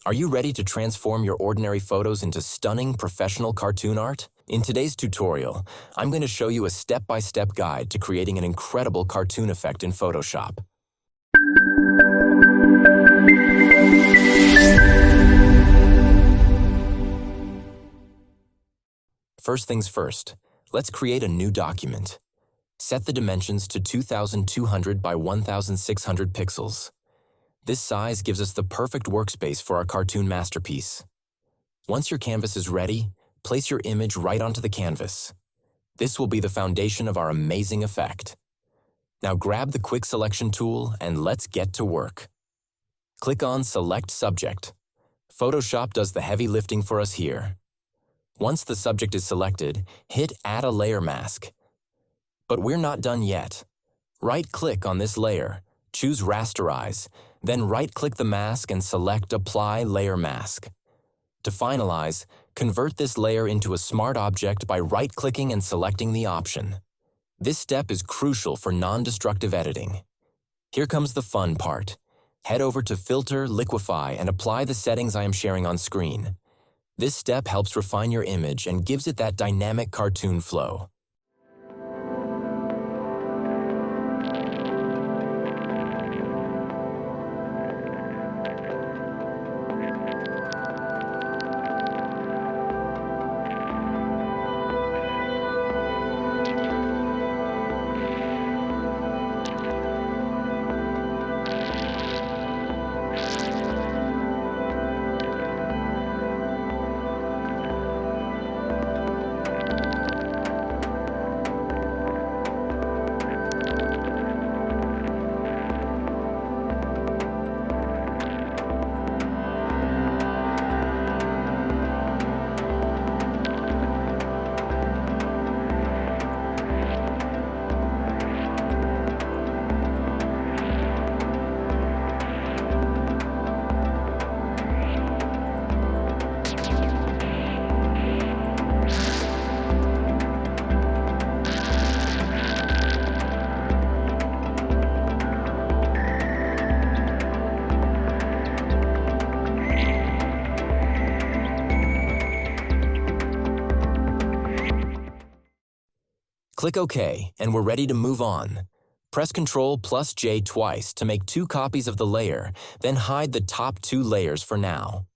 Are you ready to transform your ordinary photos into stunning professional cartoon art? In today's tutorial, I'm going to show you a step-by-step guide to creating an incredible cartoon effect in Photoshop. First things first, let's create a new document. Set the dimensions to 2200 by 1600 pixels. This size gives us the perfect workspace for our cartoon masterpiece. Once your canvas is ready, place your image right onto the canvas. This will be the foundation of our amazing effect. Now grab the Quick Selection tool and let's get to work. Click on Select Subject. Photoshop does the heavy lifting for us here. Once the subject is selected, hit Add a Layer Mask. But we're not done yet. Right-click on this layer, choose Rasterize, then right-click the mask and select Apply Layer Mask. To finalize, convert this layer into a smart object by right-clicking and selecting the option. This step is crucial for non-destructive editing. Here comes the fun part. Head over to Filter, Liquify, and apply the settings I am sharing on screen. This step helps refine your image and gives it that dynamic cartoon flow. Click OK, and we're ready to move on. Press Ctrl+J twice to make 2 copies of the layer, then hide the top 2 layers for now.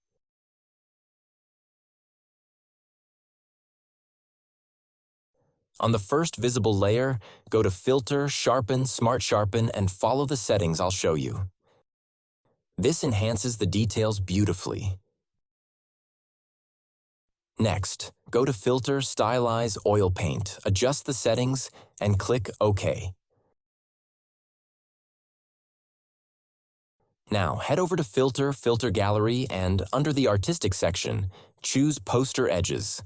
On the first visible layer, go to Filter, Sharpen, Smart Sharpen, and follow the settings I'll show you. This enhances the details beautifully. Next, go to Filter, Stylize, Oil Paint, adjust the settings, and click OK. Now, head over to Filter, Filter Gallery, and under the Artistic section, choose Poster Edges.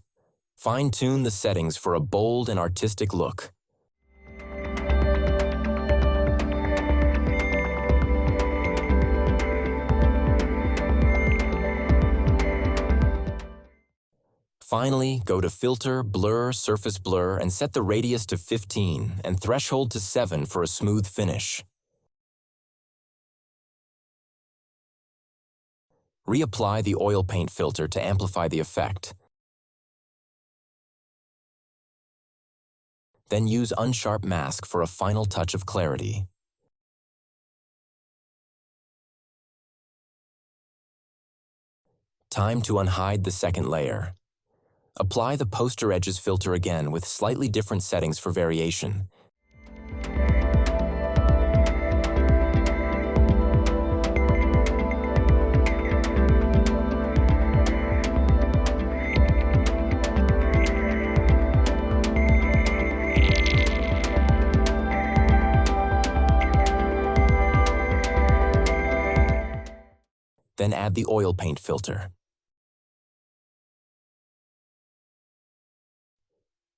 Fine-tune the settings for a bold and artistic look. Finally, go to Filter, Blur, Surface Blur, and set the radius to 15 and threshold to 7 for a smooth finish. Reapply the oil paint filter to amplify the effect. Then use Unsharp Mask for a final touch of clarity. Time to unhide the second layer. Apply the Poster Edges filter again with slightly different settings for variation. Then add the oil paint filter.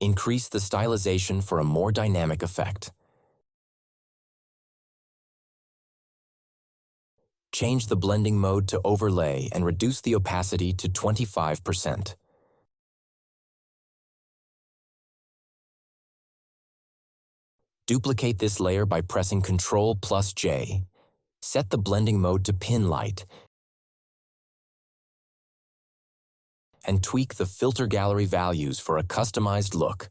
Increase the stylization for a more dynamic effect. Change the blending mode to overlay and reduce the opacity to 25%. Duplicate this layer by pressing Ctrl+J. Set the blending mode to pin light and tweak the filter gallery values for a customized look.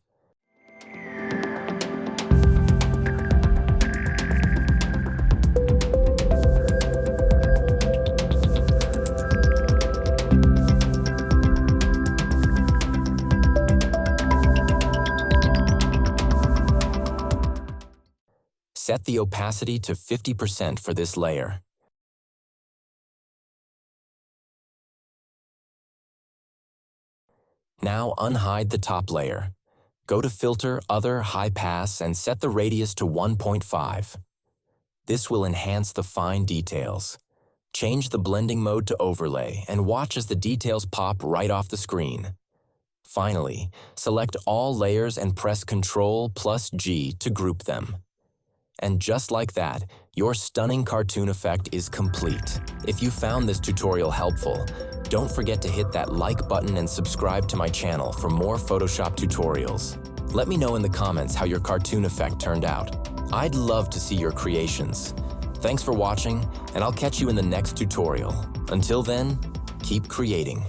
Set the opacity to 50% for this layer. Now unhide the top layer. Go to Filter, Other, High Pass, and set the radius to 1.5. This will enhance the fine details. Change the blending mode to Overlay and watch as the details pop right off the screen. Finally, select all layers and press Ctrl+G to group them. And just like that, your stunning cartoon effect is complete. If you found this tutorial helpful, don't forget to hit that like button and subscribe to my channel for more Photoshop tutorials. Let me know in the comments how your cartoon effect turned out. I'd love to see your creations. Thanks for watching, and I'll catch you in the next tutorial. Until then, keep creating.